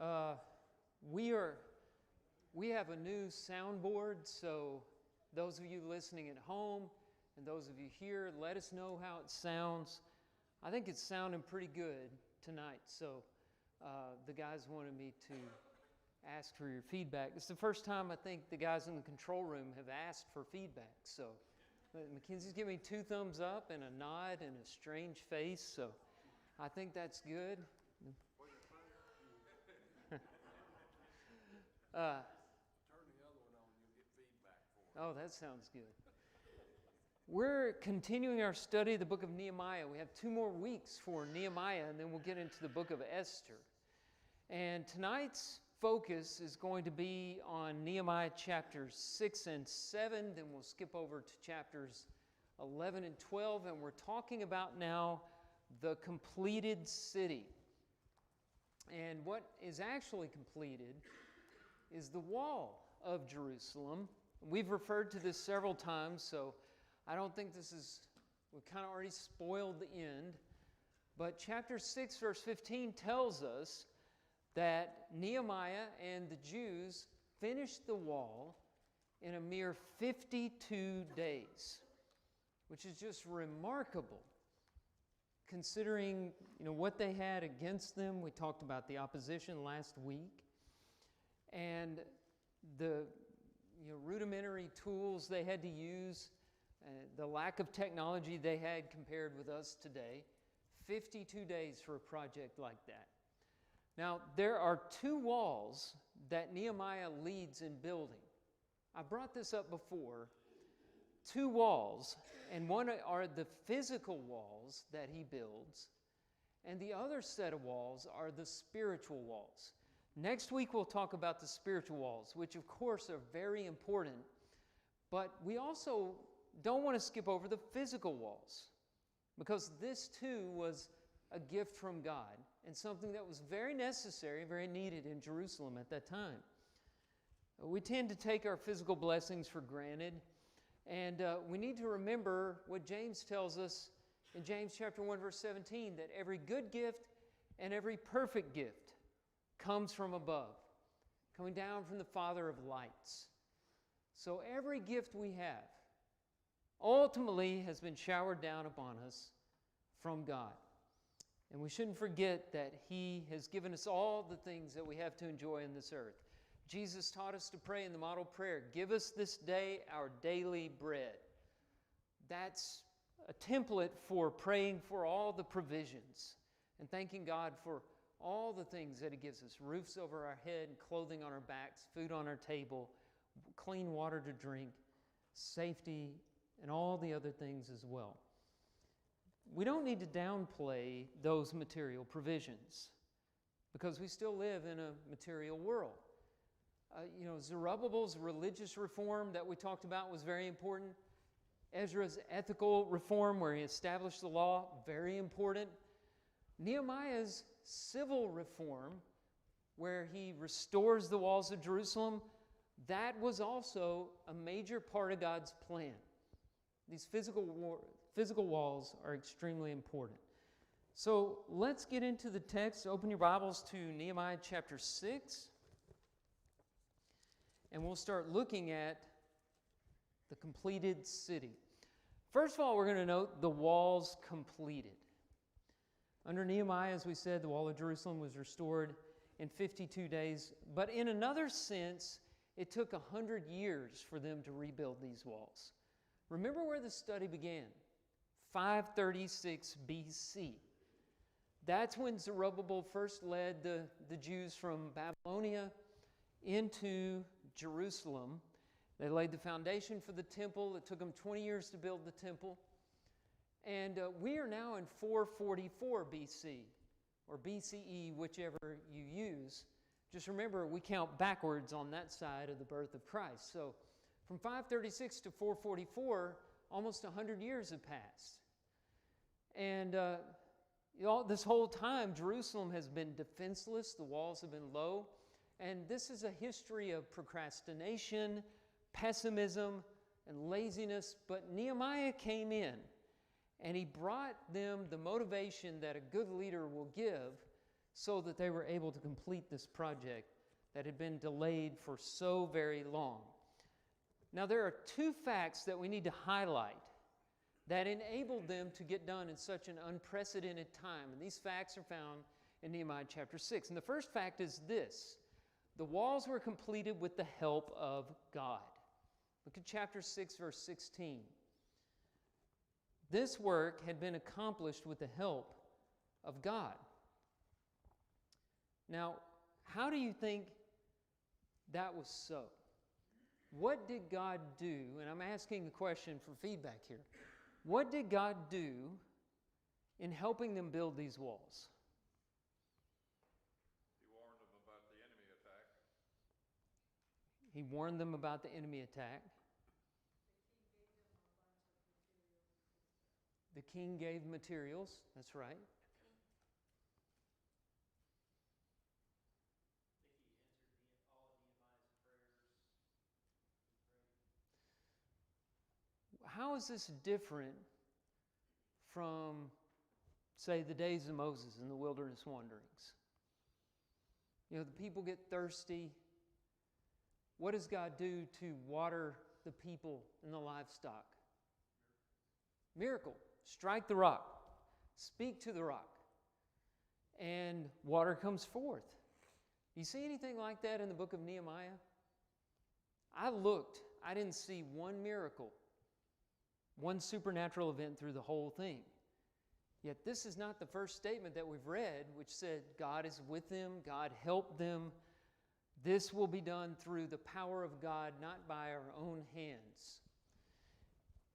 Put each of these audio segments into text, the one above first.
Uh, we have a new soundboard, so those of you listening at home and those of you here, let us know how it sounds. I think it's sounding pretty good tonight, so the guys wanted me to ask for your feedback. It's the first time I think the guys in the control room have asked for feedback, so Mackenzie's giving me 2 thumbs up and a nod and a strange face, so I think that's good. Turn the other one on, you'll get feedback for it. Oh, that sounds good. We're continuing our study of the book of Nehemiah. We have 2 more weeks for Nehemiah, and then we'll get into the book of Esther. And tonight's focus is going to be on Nehemiah chapters 6 and 7. Then we'll skip over to chapters 11 and 12, and we're talking about now the completed city. And what is actually completed is the wall of Jerusalem. We've referred to this several times, so I don't think we've kind of already spoiled the end. But chapter 6, verse 15 tells us that Nehemiah and the Jews finished the wall in a mere 52 days, which is just remarkable considering what they had against them. We talked about the opposition last week. And the rudimentary tools they had to use, the lack of technology they had compared with us today. 52 days for a project like that. Now, there are 2 walls that Nehemiah leads in building. I brought this up before. 2 walls, and one are the physical walls that he builds, and the other set of walls are the spiritual walls. Next week we'll talk about the spiritual walls, which of course are very important, but we also don't want to skip over the physical walls, because this too was a gift from God and something that was very necessary, very needed in Jerusalem at that time. We tend to take our physical blessings for granted, and we need to remember what James tells us in James chapter 1 verse 17, that every good gift and every perfect gift comes from above, coming down from the Father of lights. So every gift we have ultimately has been showered down upon us from God. And we shouldn't forget that He has given us all the things that we have to enjoy in this earth. Jesus taught us to pray in the model prayer, "Give us this day our daily bread." That's a template for praying for all the provisions and thanking God for all the things that He gives us: roofs over our head, clothing on our backs, food on our table, clean water to drink, safety, and all the other things as well. We don't need to downplay those material provisions because we still live in a material world. Zerubbabel's religious reform that we talked about was very important. Ezra's ethical reform, where he established the law, very important. Nehemiah's civil reform, where he restores the walls of Jerusalem, that was also a major part of God's plan. These physical walls are extremely important. So let's get into the text. Open your Bibles to Nehemiah chapter 6. And we'll start looking at the completed city. First of all, we're going to note the walls completed. Under Nehemiah, as we said, the wall of Jerusalem was restored in 52 days. But in another sense, it took 100 years for them to rebuild these walls. Remember where the study began? 536 BC. That's when Zerubbabel first led the Jews from Babylonia into Jerusalem. They laid the foundation for the temple. It took them 20 years to build the temple. And we are now in 444 BC, or BCE, whichever you use. Just remember, we count backwards on that side of the birth of Christ. So from 536 to 444, almost 100 years have passed. And this whole time, Jerusalem has been defenseless. The walls have been low. And this is a history of procrastination, pessimism, and laziness. But Nehemiah came in, and he brought them the motivation that a good leader will give so that they were able to complete this project that had been delayed for so very long. Now, there are two facts that we need to highlight that enabled them to get done in such an unprecedented time. And these facts are found in Nehemiah chapter 6. And the first fact is this: the walls were completed with the help of God. Look at chapter 6, verse 16. This work had been accomplished with the help of God. Now, how do you think that was so? What did God do? And I'm asking a question for feedback here. What did God do in helping them build these walls? He warned them about the enemy attack. He warned them about the enemy attack. The king gave materials. That's right. How is this different from, say, the days of Moses in the wilderness wanderings? You know, the people get thirsty. What does God do to water the people and the livestock? Miracle. Strike the rock. Speak to the rock. And water comes forth. You see anything like that in the book of Nehemiah? I looked. I didn't see one miracle, one supernatural event through the whole thing. Yet this is not the first statement that we've read, which said God is with them, God helped them. This will be done through the power of God, not by our own hands.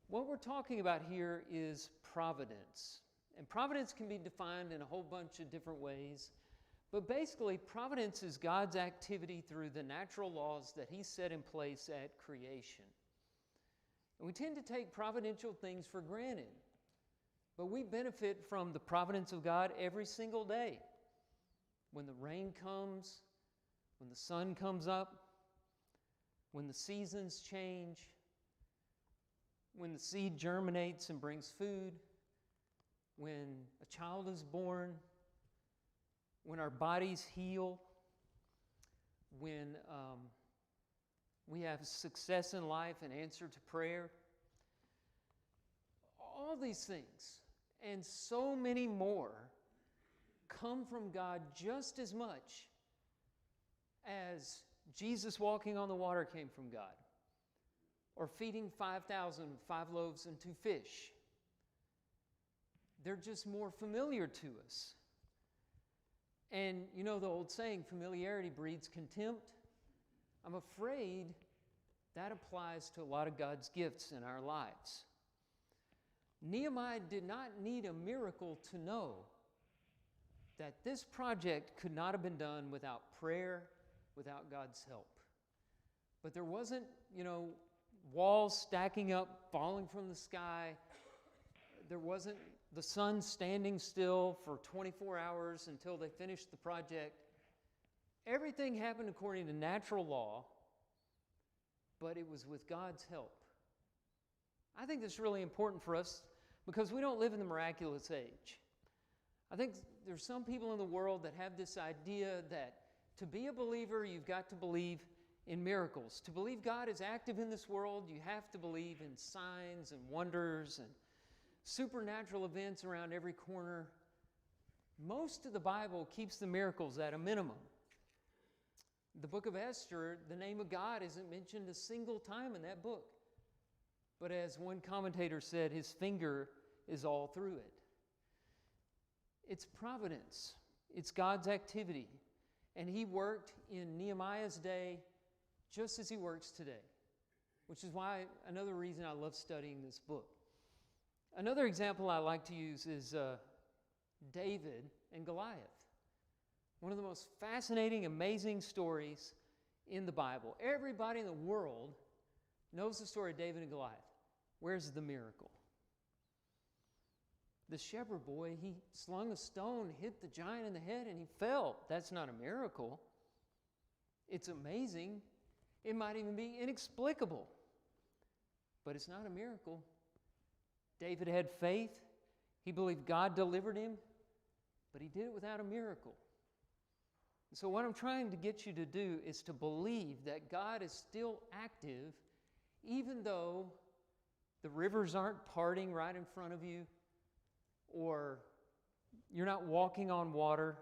What we're talking about here is providence. And providence can be defined in a whole bunch of different ways. But basically, providence is God's activity through the natural laws that He set in place at creation. And we tend to take providential things for granted. But we benefit from the providence of God every single day. When the rain comes, when the sun comes up, when the seasons change, when the seed germinates and brings food, when a child is born, when our bodies heal, when we have success in life and answer to prayer. All these things and so many more come from God just as much as Jesus walking on the water came from God, or feeding 5,000 with 5 loaves and 2 fish. They're just more familiar to us. And you know the old saying, familiarity breeds contempt? I'm afraid that applies to a lot of God's gifts in our lives. Nehemiah did not need a miracle to know that this project could not have been done without prayer, without God's help. But there wasn't, walls stacking up, falling from the sky. There wasn't the sun standing still for 24 hours until they finished the project. Everything happened according to natural law, but it was with God's help. I think that's really important for us because we don't live in the miraculous age. I think there's some people in the world that have this idea that to be a believer, you've got to believe in miracles. To believe God is active in this world, you have to believe in signs and wonders and supernatural events around every corner. Most of the Bible keeps the miracles at a minimum. The book of Esther, the name of God isn't mentioned a single time in that book. But as one commentator said, His finger is all through it. It's providence. It's God's activity. And He worked in Nehemiah's day just as He works today, which is why another reason I love studying this book. Another example I like to use is David and Goliath. One of the most fascinating, amazing stories in the Bible. Everybody in the world knows the story of David and Goliath. Where's the miracle? The shepherd boy, he slung a stone, hit the giant in the head, and he fell. That's not a miracle. It's amazing. It might even be inexplicable. But it's not a miracle. David had faith. He believed God delivered him, but he did it without a miracle. So what I'm trying to get you to do is to believe that God is still active, even though the rivers aren't parting right in front of you, or you're not walking on water,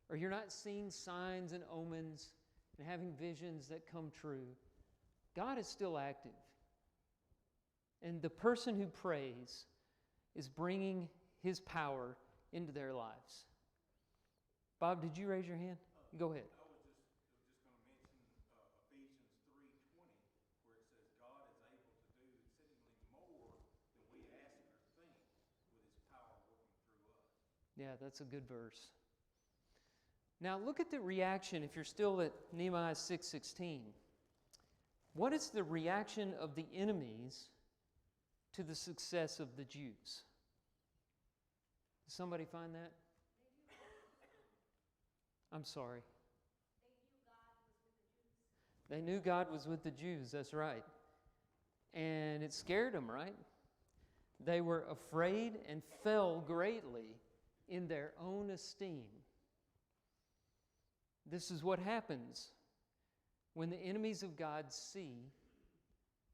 or you're not seeing signs and omens and having visions that come true. God is still active. And the person who prays is bringing His power into their lives. Bob, did you raise your hand? Go ahead. I was just going to mention Ephesians 3:20, where it says God is able to do exceedingly more than we ask or think with His power working through us. Yeah, that's a good verse. Now look at the reaction if you're still at Nehemiah 6:16. What is the reaction of the enemies to the success of the Jews? Does somebody find that? I'm sorry. They knew God was with the Jews, that's right. And it scared them, right? They were afraid and fell greatly in their own esteem. This is what happens when the enemies of God see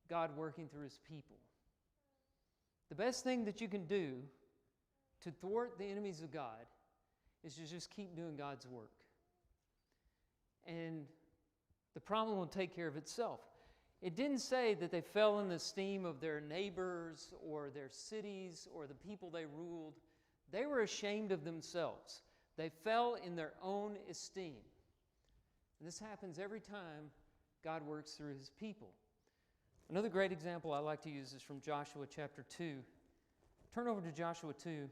God working through His people. The best thing that you can do to thwart the enemies of God is to just keep doing God's work. And the problem will take care of itself. It didn't say that they fell in the esteem of their neighbors or their cities or the people they ruled. They were ashamed of themselves. They fell in their own esteem. And this happens every time God works through His people. Another great example I like to use is from Joshua chapter 2. Turn over to Joshua 2,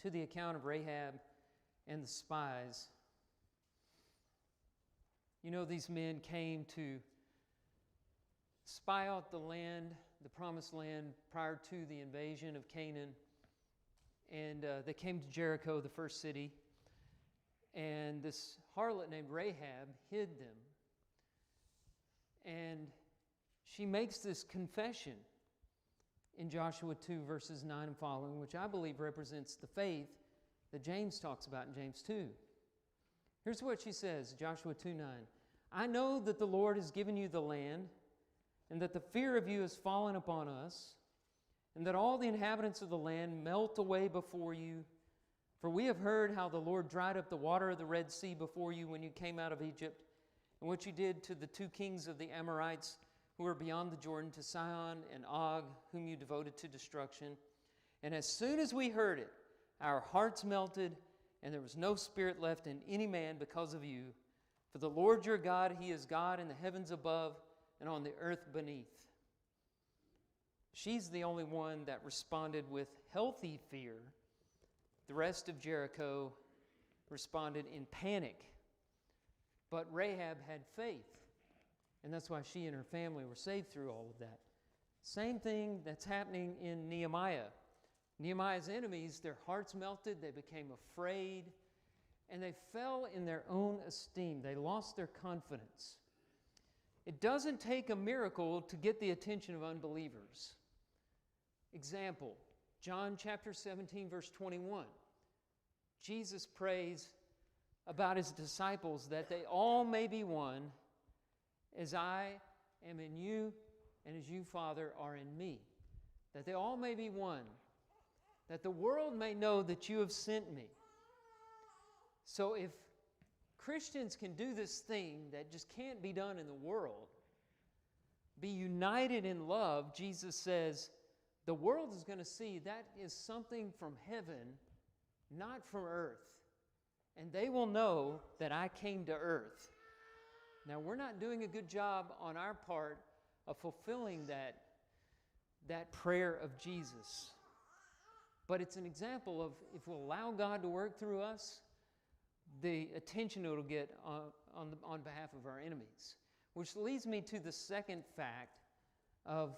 to the account of Rahab and the spies. You know, these men came to spy out the land, the promised land, prior to the invasion of Canaan. And they came to Jericho, the first city. And this harlot named Rahab hid them. And she makes this confession in Joshua 2, verses 9 and following, which I believe represents the faith that James talks about in James 2. Here's what she says, Joshua 2:9. I know that the Lord has given you the land, and that the fear of you has fallen upon us, and that all the inhabitants of the land melt away before you. For we have heard how the Lord dried up the water of the Red Sea before you when you came out of Egypt, and what you did to the two kings of the Amorites who were beyond the Jordan, to Sihon and Og, whom you devoted to destruction. And as soon as we heard it, our hearts melted, and there was no spirit left in any man because of you. For the Lord your God, He is God in the heavens above and on the earth beneath. She's the only one that responded with healthy fear. The rest of Jericho responded in panic. But Rahab had faith, and that's why she and her family were saved through all of that. Same thing that's happening in Nehemiah. Nehemiah's enemies, their hearts melted, they became afraid, and they fell in their own esteem. They lost their confidence. It doesn't take a miracle to get the attention of unbelievers. Example, John chapter 17, verse 21. Jesus prays about His disciples that they all may be one, as I am in you and as you, Father, are in me. That they all may be one. That the world may know that you have sent me. So if Christians can do this thing that just can't be done in the world, be united in love, Jesus says, the world is going to see that is something from heaven, not from earth. And they will know that I came to earth. Now, we're not doing a good job on our part of fulfilling that prayer of Jesus. But it's an example of, if we'll allow God to work through us, the attention it'll get on behalf of our enemies. Which leads me to the second fact of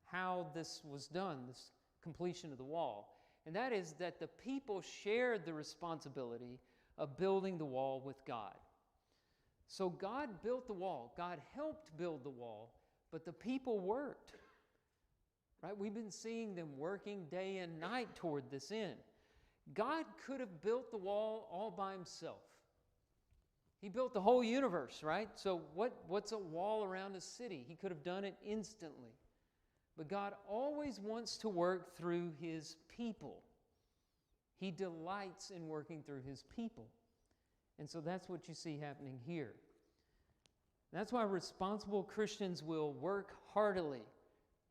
how this was done, this completion of the wall. And that is that the people shared the responsibility of building the wall with God. So God built the wall. God helped build the wall, but the people worked. Right? We've been seeing them working day and night toward this end. God could have built the wall all by Himself. He built the whole universe, right? So what's a wall around a city? He could have done it instantly. But God always wants to work through His people. He delights in working through His people. And so that's what you see happening here. That's why responsible Christians will work heartily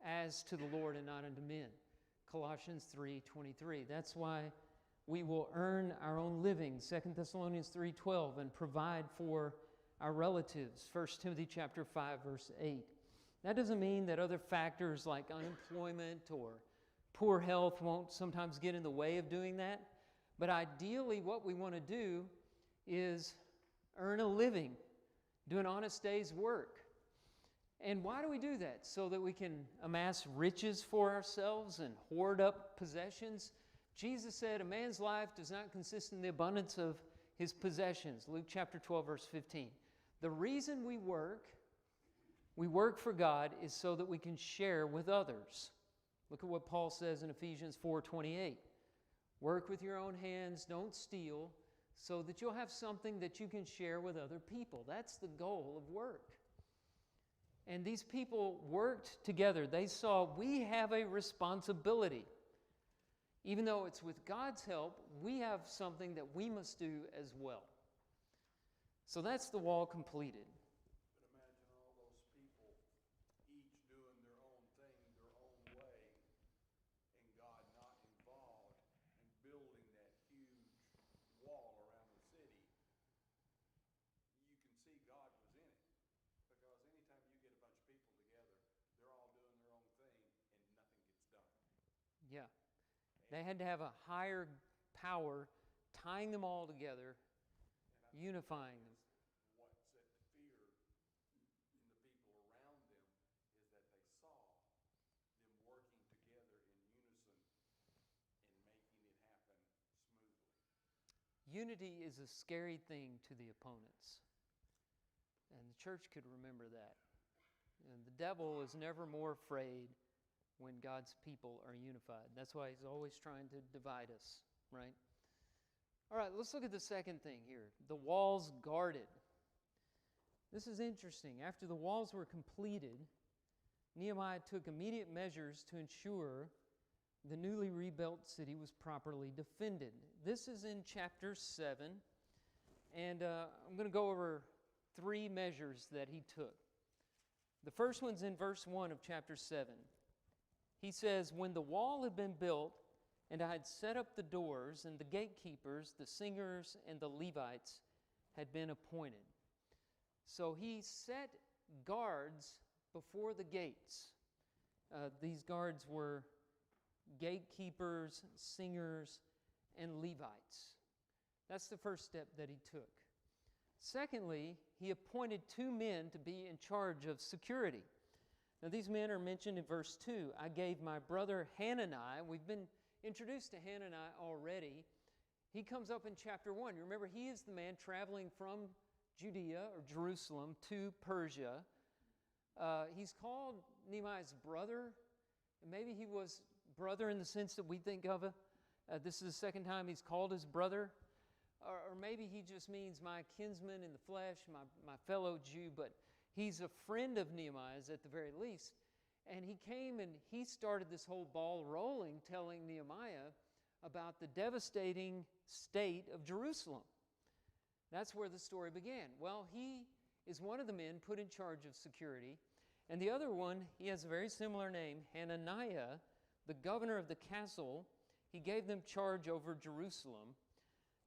as to the Lord and not unto men. Colossians 3:23. That's why we will earn our own living, 2 Thessalonians 3:12, and provide for our relatives, 1 Timothy chapter 5, verse 8. That doesn't mean that other factors like unemployment or poor health won't sometimes get in the way of doing that. But ideally, what we want to do is earn a living, do an honest day's work. And why do we do that? So that we can amass riches for ourselves and hoard up possessions? Jesus said, a man's life does not consist in the abundance of his possessions. Luke chapter 12, verse 15. The reason we work for God, is so that we can share with others. Look at what Paul says in Ephesians 4:28. Work with your own hands, don't steal, so that you'll have something that you can share with other people. That's the goal of work. And these people worked together. They saw we have a responsibility. Even though it's with God's help, we have something that we must do as well. So that's the wall completed. But imagine all those people, each doing their own thing, their own way, and God not involved in building that huge wall around the city. You can see God was in it. Because anytime you get a bunch of people together, they're all doing their own thing, and nothing gets done. Yeah. They had to have a higher power tying them all together, unifying them. What set the fear in the people around them is that they saw them working together in unison and making it happen smoothly. Unity is a scary thing to the opponents. And the church could remember that. And the devil is never more afraid when God's people are unified. That's why he's always trying to divide us, right? All right, let's look at the second thing here. The walls guarded. This is interesting. After the walls were completed, Nehemiah took immediate measures to ensure the newly rebuilt city was properly defended. This is in chapter 7, and I'm going to go over 3 measures that he took. The first one's in verse 1 of chapter 7. He says, when the wall had been built, and I had set up the doors, and the gatekeepers, the singers, and the Levites had been appointed. So he set guards before the gates. These guards were gatekeepers, singers, and Levites. That's the first step that he took. Secondly, he appointed 2 men to be in charge of security. Now, these men are mentioned in verse 2. I gave my brother Hanani. We've been introduced to Hanani already. He comes up in chapter 1. You remember, he is the man traveling from Judea or Jerusalem to Persia. He's called Nehemiah's brother. Maybe he was brother in the sense that we think of it. This is the second time he's called his brother. Or maybe he just means my kinsman in the flesh, my fellow Jew, but he's a friend of Nehemiah's at the very least. And he came and he started this whole ball rolling, telling Nehemiah about the devastating state of Jerusalem. That's where the story began. Well, he is one of the men put in charge of security. And the other one, he has a very similar name, Hananiah, the governor of the castle. He gave them charge over Jerusalem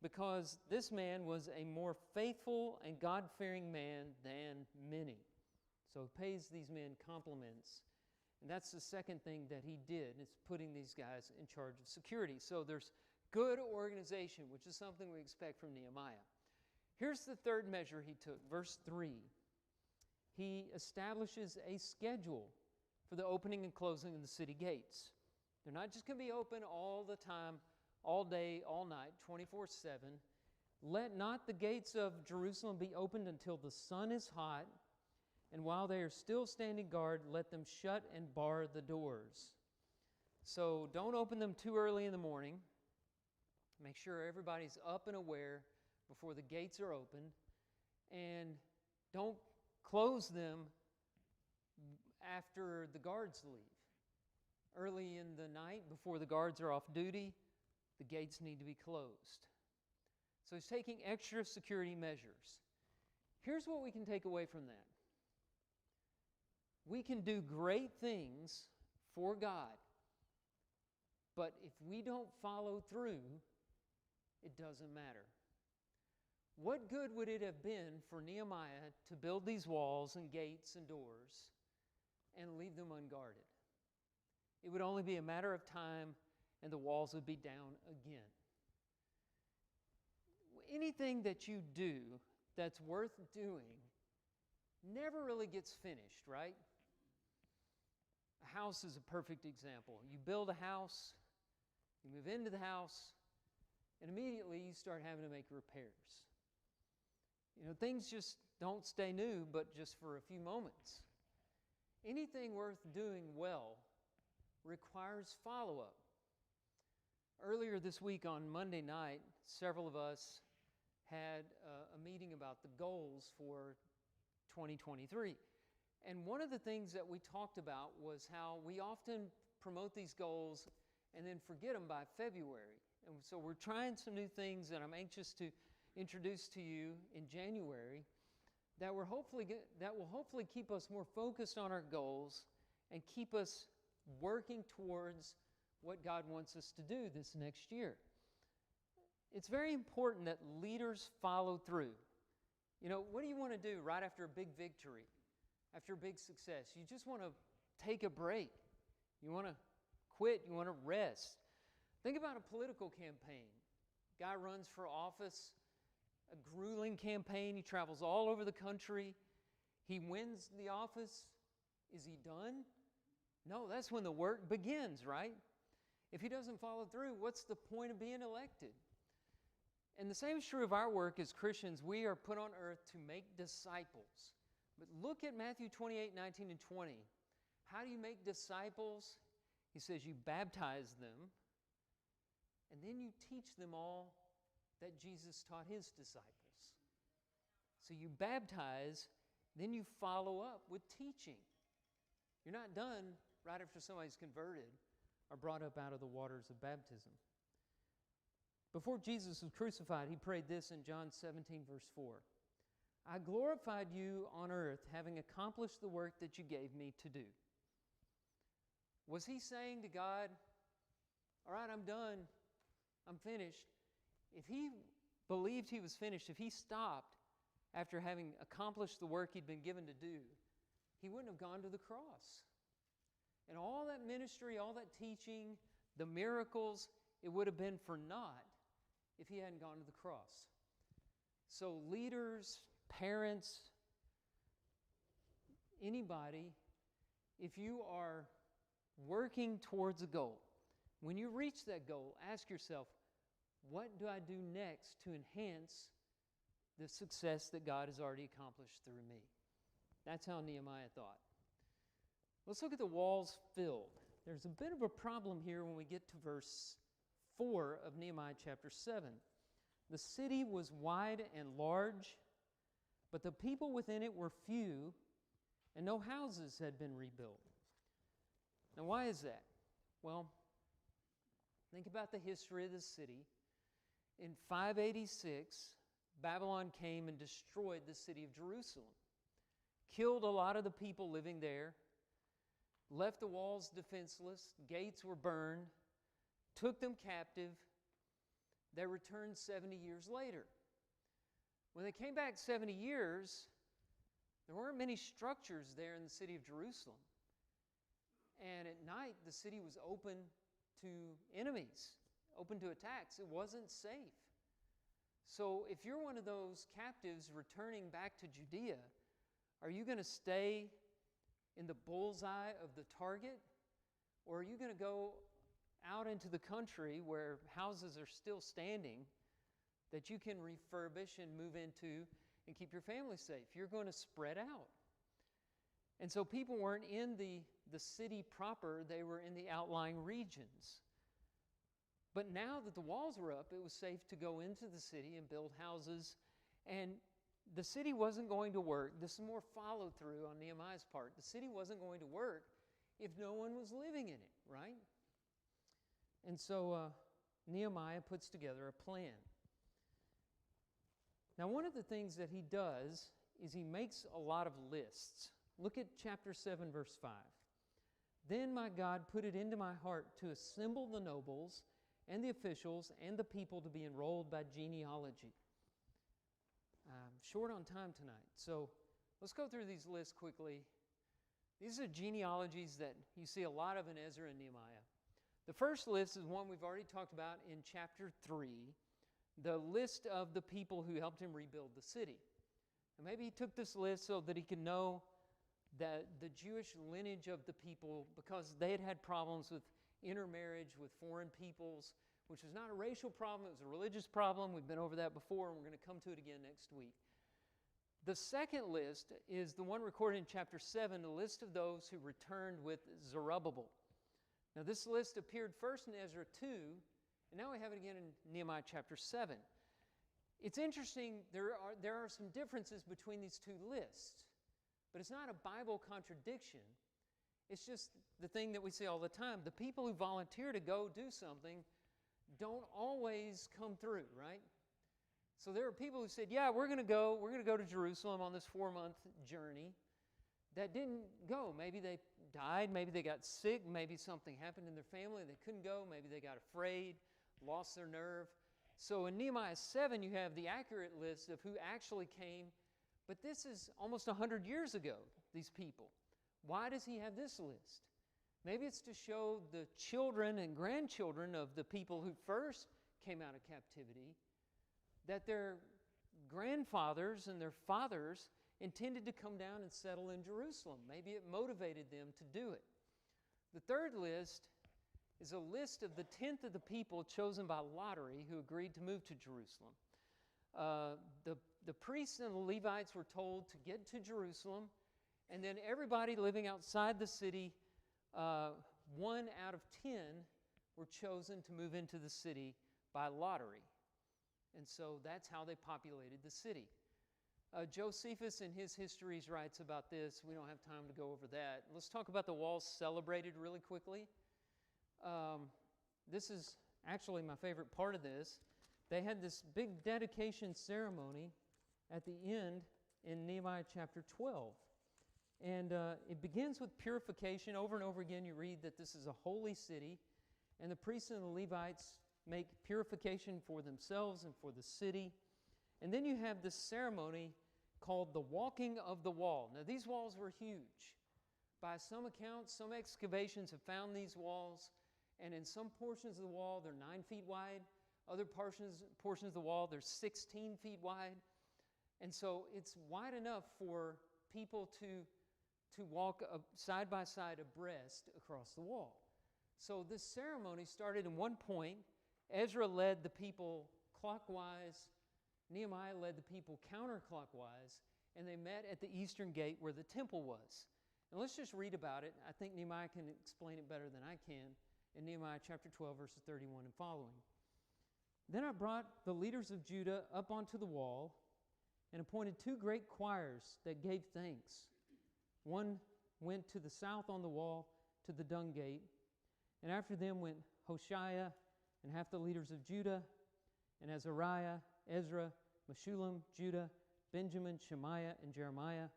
because this man was a more faithful and God-fearing man than many. So he pays these men compliments. And that's the second thing that he did, is putting these guys in charge of security. So there's good organization, which is something we expect from Nehemiah. Here's the third measure he took, verse 3. He establishes a schedule for the opening and closing of the city gates. They're not just going to be open all the time, all day, all night, 24/7. Let not the gates of Jerusalem be opened until the sun is hot, and while they are still standing guard, let them shut and bar the doors. So don't open them too early in the morning. Make sure everybody's up and aware before the gates are opened. and don't close them after the guards leave. Early in the night, before the guards are off duty, the gates need to be closed. So he's taking extra security measures. Here's what we can take away from that. We can do great things for God, but if we don't follow through, it doesn't matter. What good would it have been for Nehemiah to build these walls and gates and doors and leave them unguarded? It would only be a matter of time and the walls would be down again. Anything that you do that's worth doing never really gets finished, right? A house is a perfect example. You build a house, you move into the house, and immediately you start having to make repairs. You know, things just don't stay new, but just for a few moments. Anything worth doing well requires follow-up. Earlier this week on Monday night, several of us had a meeting about the goals for 2023. And one of the things that we talked about was how we often promote these goals and then forget them by February. And so we're trying some new things that I'm anxious to introduce to you in January that will hopefully keep us more focused on our goals and keep us working towards what God wants us to do this next year. It's very important that leaders follow through. You know, what do you want to do right after a big victory, after a big success? You just want to take a break. You want to quit. You want to rest. Think about a political campaign. Guy runs for office, a grueling campaign. He travels all over the country. He wins the office. Is he done? No, that's when the work begins, right? If he doesn't follow through, what's the point of being elected? And the same is true of our work as Christians. We are put on earth to make disciples. But look at Matthew 28:19 and 20. How do you make disciples? He says you baptize them, and then you teach them all that Jesus taught his disciples. So you baptize, then you follow up with teaching. You're not done right after somebody's converted or brought up out of the waters of baptism. Before Jesus was crucified, he prayed this in John 17, verse 4. I glorified you on earth, having accomplished the work that you gave me to do. Was he saying to God, all right, I'm done, I'm finished? If he believed he was finished, if he stopped after having accomplished the work he'd been given to do, he wouldn't have gone to the cross. And all that ministry, all that teaching, the miracles, it would have been for naught if he hadn't gone to the cross. So leaders, parents, anybody, if you are working towards a goal, when you reach that goal, ask yourself, what do I do next to enhance the success that God has already accomplished through me? That's how Nehemiah thought. Let's look at the walls filled. There's a bit of a problem here when we get to verse 4 of Nehemiah chapter 7. The city was wide and large, but the people within it were few, and no houses had been rebuilt. Now, why is that? Well, think about the history of the city. In 586, Babylon came and destroyed the city of Jerusalem, killed a lot of the people living there, left the walls defenseless, gates were burned, took them captive. They returned 70 years later. When they came back 70 years, there weren't many structures there in the city of Jerusalem. And at night, the city was open to enemies, open to attacks. It wasn't safe. So if you're one of those captives returning back to Judea, are you going to stay in the bullseye of the target? Or are you going to go out into the country where houses are still standing that you can refurbish and move into and keep your family safe? You're going to spread out. And so people weren't in the city proper, they were in the outlying regions. But now that the walls were up, it was safe to go into the city and build houses. And the city wasn't going to work. This is more follow through on Nehemiah's part. The city wasn't going to work if no one was living in it, right? And so Nehemiah puts together a plan. Now, one of the things that he does is he makes a lot of lists. Look at chapter 7, verse 5. Then my God put it into my heart to assemble the nobles and the officials and the people to be enrolled by genealogy. I'm short on time tonight, so let's go through these lists quickly. These are genealogies that you see a lot of in Ezra and Nehemiah. The first list is one we've already talked about in chapter 3, the list of the people who helped him rebuild the city. And maybe he took this list so that he could know that the Jewish lineage of the people, because they had had problems with intermarriage with foreign peoples, which was not a racial problem, it was a religious problem. We've been over that before, and we're going to come to it again next week. The second list is the one recorded in chapter 7, the list of those who returned with Zerubbabel. Now, this list appeared first in Ezra 2, and now we have it again in Nehemiah chapter 7. It's interesting, there are some differences between these two lists, but it's not a Bible contradiction. It's just the thing that we say all the time. The people who volunteer to go do something don't always come through, right? So there are people who said, yeah, we're going to go to Jerusalem on this 4-month journey, that didn't go. Maybe they died, maybe they got sick, maybe something happened in their family, they couldn't go, maybe they got afraid, lost their nerve. So in Nehemiah 7, you have the accurate list of who actually came, but this is almost 100 years ago, these people. Why does he have this list? Maybe it's to show the children and grandchildren of the people who first came out of captivity that their grandfathers and their fathers intended to come down and settle in Jerusalem. Maybe it motivated them to do it. The third list is a list of the 10th of the people chosen by lottery who agreed to move to Jerusalem. The priests and the Levites were told to get to Jerusalem, and then everybody living outside the city, 1 out of 10 were chosen to move into the city by lottery. And so that's how they populated the city. Josephus in his histories writes about this. We don't have time to go over that. Let's talk about the walls celebrated really quickly. This is actually my favorite part of this. They had this big dedication ceremony at the end in Nehemiah chapter 12. And it begins with purification. Over and over again you read that this is a holy city, and the priests and the Levites make purification for themselves and for the city. And then you have this ceremony called the walking of the wall. Now these walls were huge. By some accounts, some excavations have found these walls, and in some portions of the wall they're 9 feet wide. Other portions of the wall they're 16 feet wide. And so it's wide enough for people to walk side by side abreast across the wall. So this ceremony started in one point. Ezra led the people clockwise. Nehemiah led the people counterclockwise, and they met at the eastern gate where the temple was. And let's just read about it. I think Nehemiah can explain it better than I can in Nehemiah chapter 12, verses 31 and following. Then I brought the leaders of Judah up onto the wall and appointed 2 great choirs that gave thanks. One went to the south on the wall to the dung gate, and after them went Hoshea and half the leaders of Judah, and Azariah, Ezra, Meshullam, Judah, Benjamin, Shemaiah, and Jeremiah,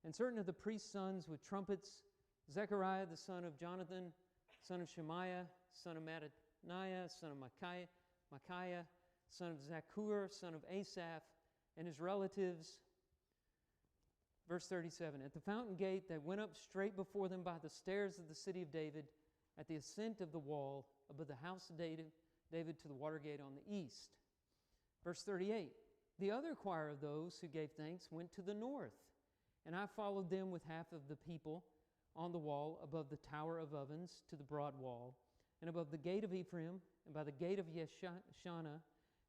and certain of the priest's sons with trumpets, Zechariah the son of Jonathan, son of Shemaiah, son of Mattaniah, son of Micaiah, son of Zakur, son of Asaph, and his relatives. Verse 37, at the fountain gate that went up straight before them by the stairs of the city of David, at the ascent of the wall above the house of David to the water gate on the east. Verse 38, the other choir of those who gave thanks went to the north, and I followed them with half of the people on the wall above the tower of ovens to the broad wall, and above the gate of Ephraim, and by the gate of Yeshana,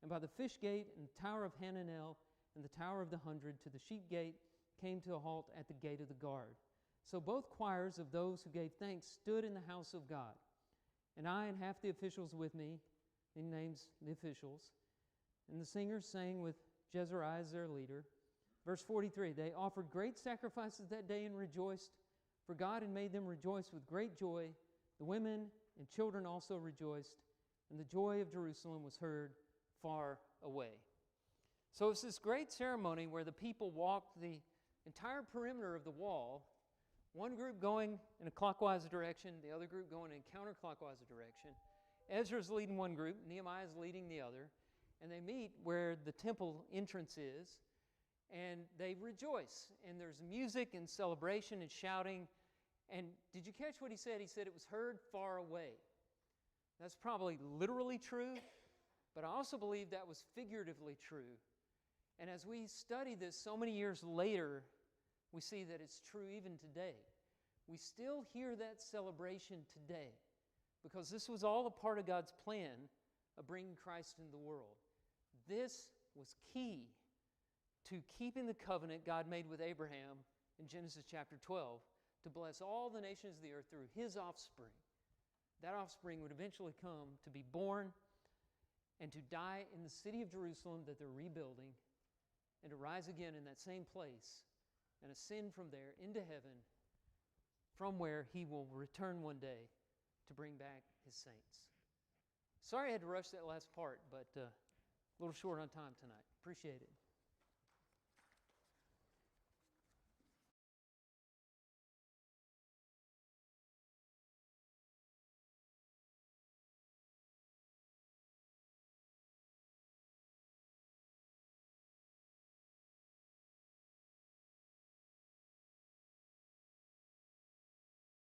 and by the fish gate, and the tower of Hananel, and the tower of the 100 to the sheep gate, came to a halt at the gate of the guard. So both choirs of those who gave thanks stood in the house of God. And I and half the officials with me, he names the officials, and the singers sang with Jezariah as their leader, Verse 43, they offered great sacrifices that day and rejoiced, for God had made them rejoice with great joy. The women and children also rejoiced, and the joy of Jerusalem was heard far away. So it's this great ceremony where the people walked the entire perimeter of the wall, one group going in a clockwise direction, the other group going in a counterclockwise direction. Ezra's leading one group, Nehemiah's leading the other, and they meet where the temple entrance is, and they rejoice. And there's music and celebration and shouting. And did you catch what he said? He said it was heard far away. That's probably literally true, but I also believe that was figuratively true. And as we study this so many years later, we see that it's true even today. We still hear that celebration today because this was all a part of God's plan of bringing Christ into the world. This was key to keeping the covenant God made with Abraham in Genesis chapter 12 to bless all the nations of the earth through his offspring. That offspring would eventually come to be born and to die in the city of Jerusalem that they're rebuilding and to rise again in that same place and ascend from there into heaven, from where he will return one day to bring back his saints. Sorry I had to rush that last part, but a little short on time tonight. Appreciate it.